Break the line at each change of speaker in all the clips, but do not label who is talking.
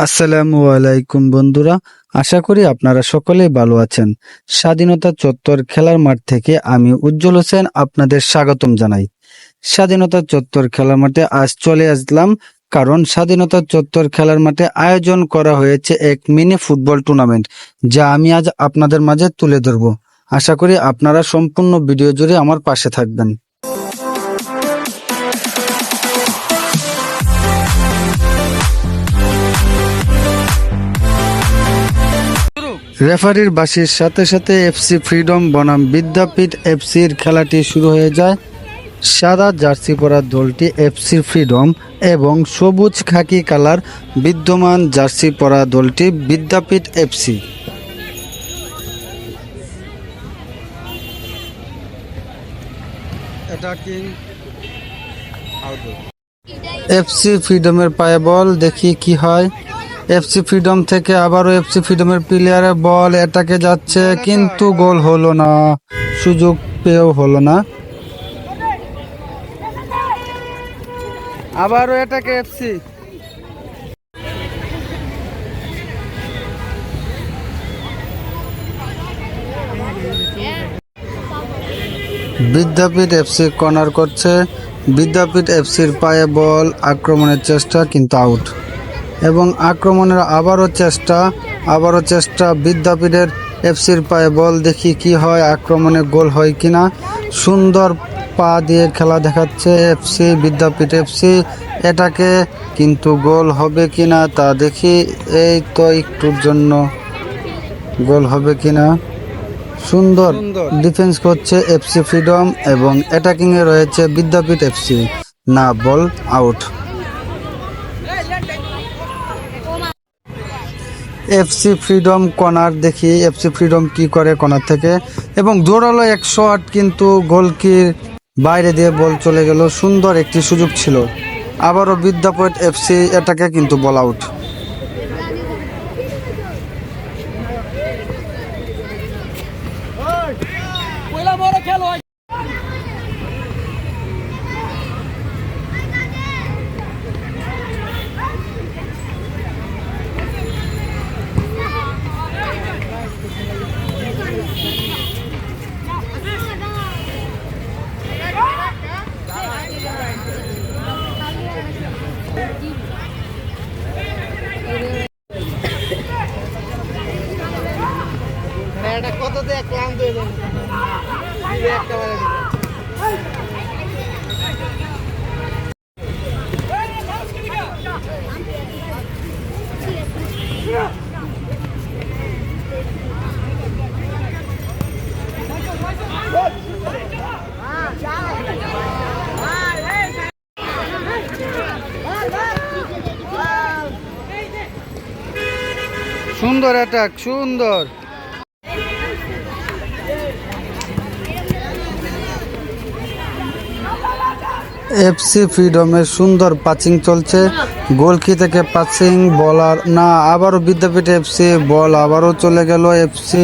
আসসালামু আলাইকুম বন্ধুরা, আশা করি আপনারা সকলেই ভালো আছেন। স্বাধীনতা চত্বর খেলার মাঠ থেকে আমি উজ্জ্বল হোসেন আপনাদের স্বাগতম জানাই। স্বাধীনতা চত্বর খেলার মাঠে আজ চলে আসলাম কারণ স্বাধীনতা চত্বর খেলার মাঠে আয়োজন করা হয়েছে এক মিনি ফুটবল টুর্নামেন্ট, যা আমি আজ আপনাদের মাঝে তুলে ধরব। আশা করি আপনারা সম্পূর্ণ ভিডিও জুড়ে আমার পাশে থাকবেন। রেফারির বাঁশির সাথে সাথে এফসি ফ্রিডম বনাম বিদ্যাপীঠ এফসির খেলাটি শুরু হয়ে যায়। সাদা জার্সি পরা দলটি এফসি ফ্রিডম এবং সবুজ খাকি কালার বিদ্যমান জার্সি পরা দলটি বিদ্যাপীঠ এফসি। এফসি ফ্রিডমের পায়ে বল, দেখি কি হয়। এফসি ফ্রিডম থেকে আবারও এফসি ফ্রিডমের প্লেয়ারের বল এটাকে যাচ্ছে, কিন্তু গোল হলো না, সুযোগ পেয়েও হলো না। আবারও এটাকে এফসি বিদ্যাপীঠ এফসি কর্নার করছে। বিদ্যাপীঠ এফসির পায়ে বল, আক্রমণের চেষ্টা কিন্তু আউট। এবং আক্রমণের আবারও চেষ্টা বিদ্যাপীঠের এফসির পায়ে বল, দেখি কি হয়, আক্রমণে গোল হয় কিনা। সুন্দর পা দিয়ে খেলা দেখাচ্ছে এফসি বিদ্যাপীঠ এফসি, এটাকে কিন্তু গোল হবে কিনা তা দেখি। এই তো একটুর জন্য গোল হবে কিনা। সুন্দর ডিফেন্স করছে এফসি ফ্রিডম এবং অ্যাটাকিং এ রয়েছে বিদ্যাপীঠ এফসি। না, ball out. FC freedom corner, দেখি এফসি ফ্রিডম কি করে কর্নার থেকে, এবং জোরালো এক শট, কিন্তু গোলকির বাইরে দিয়ে বল চলে গেল। সুন্দর একটি সুযোগ ছিল। আবারও বিদ্যাপীঠ এফসি, এটাকে কিন্তু বল আউট। সুন্দর অ্যাটাক, সুন্দর। এফসি ফ্রিডমের সুন্দর পাচিং চলছে, গোলকি থেকে পাচিং, বলার না, আবারও বিদ্যাপীঠ এফসি, বল আবারও চলে গেল এফসি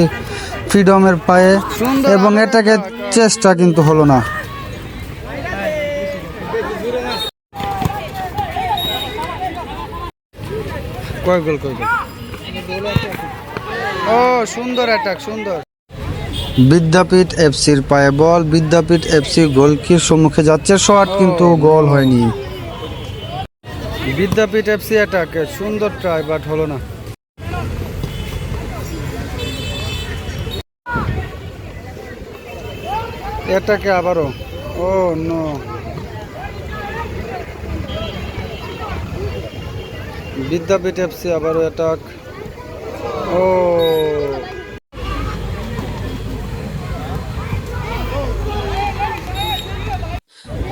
ফ্রিডমের পায়ে, এবং এটাকে চেষ্টা কিন্তু হলো না। কয় গোল ও সুন্দর অ্যাটাক, সুন্দর। বিদ্যাপীঠ এফসির পায়ে বল, বিদ্যাপীঠ এফসি গোলকির সম্মুখে যাচ্ছে, শট কিন্তু গোল হয়নি। বিদ্যাপীঠ এফসি অ্যাটাকে সুন্দর ট্রাই, বাট হলো না। এটাকে আবারও, ও নো, বিদ্যাপীঠ এফসি আবারও অ্যাটাক, ও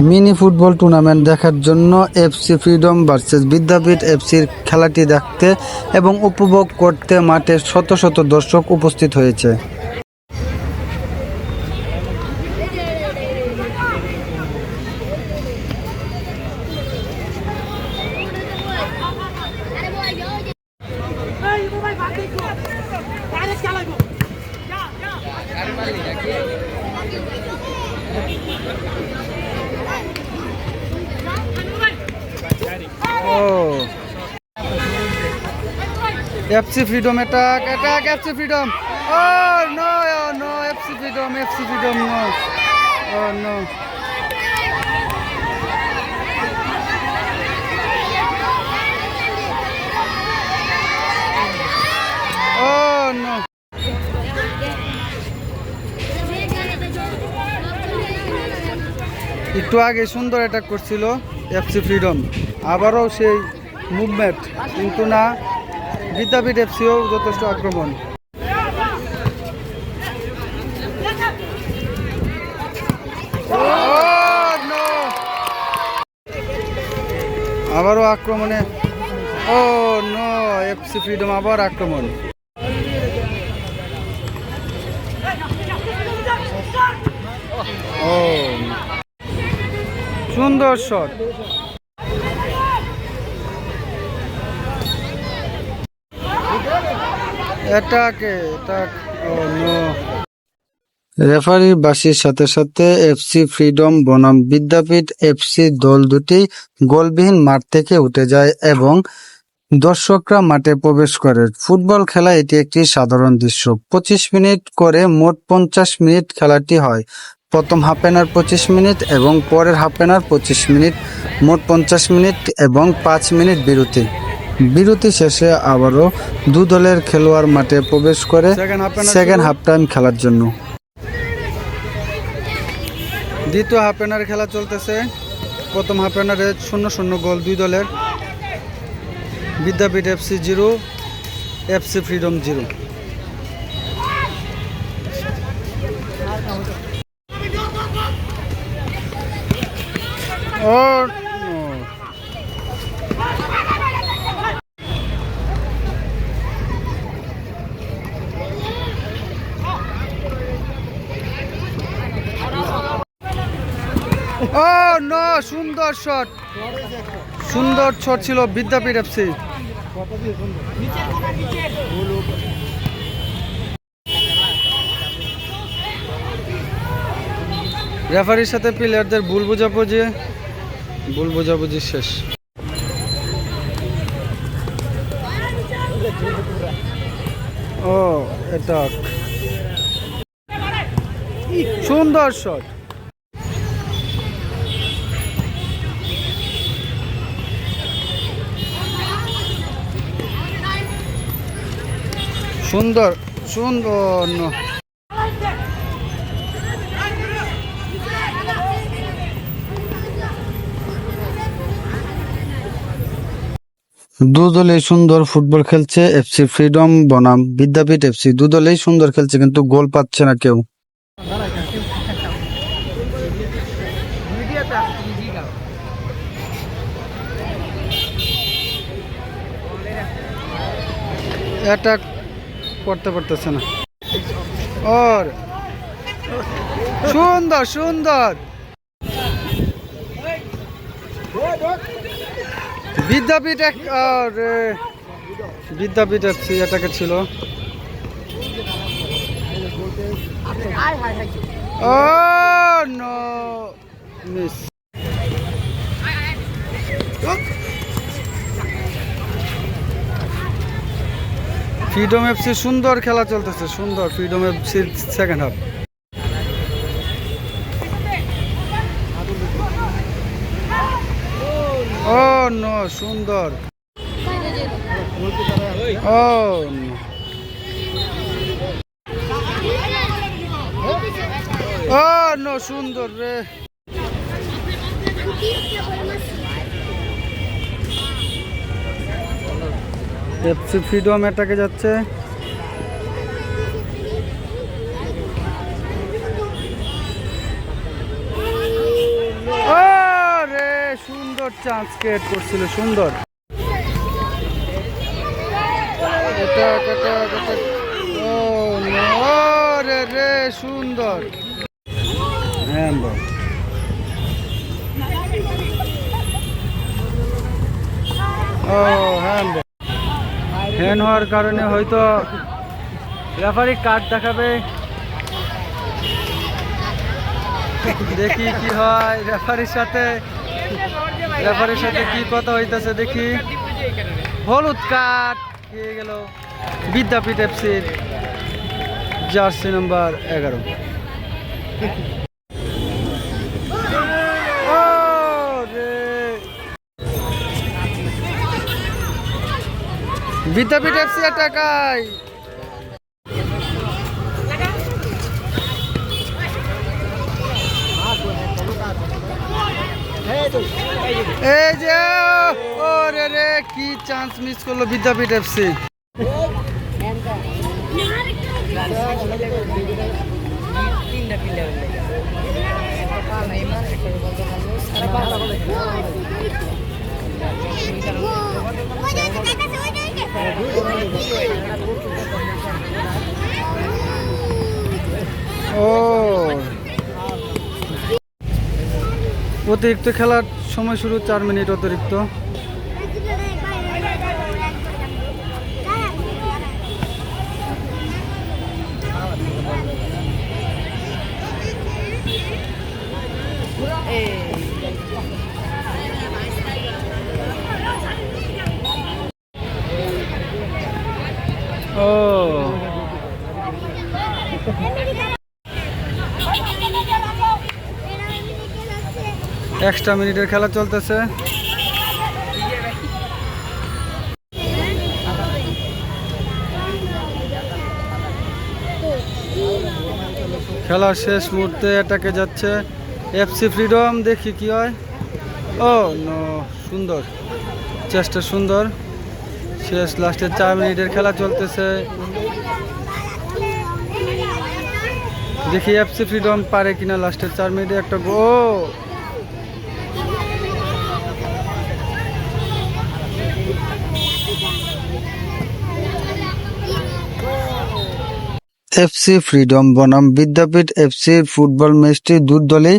মিনি ফুটবল টুর্নামেন্ট দেখার জন্য এফসি ফ্রিডম ভার্সেস বিদ্যাপীঠ এফসির খেলাটি দেখতে এবং উপভোগ করতে মাঠে শত শত দর্শক উপস্থিত হয়েছে। FC Freedom attack, FC Freedom. Oh no, FC Freedom, no. Oh no. Oh no. একটু আগে সুন্দর অ্যাটাক করছিল FC Freedom, আবারও সেই মুভমেন্ট, কিন্তু না, বিদ্যাপীঠ FCও যথেষ্ট আক্রমণ। আবারও আক্রমণে, ও নো, FC Freedom আবার আক্রমণ। ও সুন্দর শট। অ্যাটাক, ও নো। রেফারির বাঁশির সাথে সাথে FC ফ্রিডম বনাম বিদ্যাপীঠ FC দল দুটি গোলবিহীন মাঠ থেকে উঠে যায় এবং দর্শকরা মাঠে প্রবেশ করে। ফুটবল খেলা এটি একটি সাধারণ দৃশ্য। 25 মিনিট করে মোট 50 মিনিট খেলাটি হয়। প্রথম হাফ এনার 25 মিনিট এবং পরের হাফ এনার 25 মিনিট, মোট 50 মিনিট এবং 5 মিনিট বিরতি। বিরতি শেষে আবারও দু দলের খেলোয়াড় মাঠে প্রবেশ করে সেকেন্ড হাফ টাইম খেলার জন্য। দ্বিতীয় হাফ এনার খেলা চলতেছে। প্রথম হাফ এনারে 0-0 গোল দুই দলের। বিদ্যাপীঠ FC 0, FC freedom 0। Oh no. Oh no, সুন্দর শট, সুন্দর শট ছিল বিদ্যাপীঠ FC। রেফারির সাথে প্লেয়ারদের ভুল বোঝাবুঝি শেষ। ও এটা সুন্দর শট। সুন্দর দুদলেই সুন্দর ফুটবল খেলছে। FC ফ্রিডম বনাম বিদ্যাপীঠ FC দুদলেই সুন্দর খেলছে, কিন্তু গোল পাচ্ছে না কেউ। অ্যাটাক করতে পারতেছে না। ওর সুন্দর বিদ্যাপীঠ FC এটাকে ছিল। ও নো, মিস। ফ্রিডম FC সুন্দর খেলা চলতেছে, সুন্দর ফ্রিডম FC সেকেন্ড হাফ। ও নো, সুন্দর। ও নো, সুন্দর রে। FC ফ্রিডম এটাকে যাচ্ছে। সুন্দর চান্স ক্রিয়েট করছিল, সুন্দর। ও নো রে, সুন্দর। হ্যান্ড হওয়ার কারণে হয়তো রেফারি কার্ড দেখাবে। দেখি কি হয়, রেফারির সাথে কি কথা হইতেছে দেখি। হলুদ কার্ড, খেয়ে গেল বিদ্যাপীঠ এফসির জার্সি নাম্বার 11। বিদ্যাপীঠ এফসি টাকায় এই যে ওরে রে কি চান্স মিস করলো বিদ্যাপীঠ এফসি। ও অতিরিক্ত খেলার সময় শুরু 4 মিনিট অতিরিক্ত। ও এক্সট্রা মিনিটের খেলা চলতেছে। খেলার শেষ মুহূর্তে এটাকে যাচ্ছে এফসি ফ্রিডম, দেখি কি হয়। ও নো, সুন্দর চেষ্টা, সুন্দর। শেষ লাস্টের 4 মিনিটের খেলা চলতেছে। দেখি এফসি ফ্রিডম পারে কিনা লাস্টের 4 মিনিটে একটা গোল। এফসি ফ্রিডম বনাম বিদ্যাপীঠ এফসির ফুটবল ম্যাচটি দুই দলেই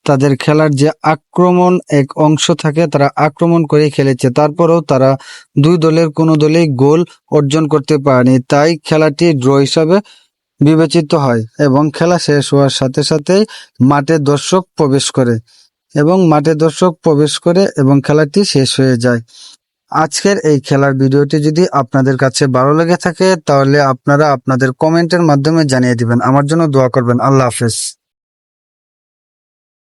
তাদের খেলার যে আক্রমণ এক অংশ থাকে, তারা আক্রমণ করে খেলেছে। তারপরেও তারা দুই দলের কোনো দলেই গোল অর্জন করতে পারেনি, তাই খেলাটি ড্র হিসাবে বিবেচিত হয় এবং খেলা শেষ হওয়ার সাথে সাথেই মাঠে দর্শক প্রবেশ করে এবং খেলাটি শেষ হয়ে যায়। আজকের এই খেলার ভিডিওটি যদি আপনাদের কাছে ভালো লেগে থাকে তাহলে আপনারা আপনাদের কমেন্টের মাধ্যমে জানিয়ে দিবেন। আমার জন্য দোয়া করবেন। আল্লাহ হাফেজ।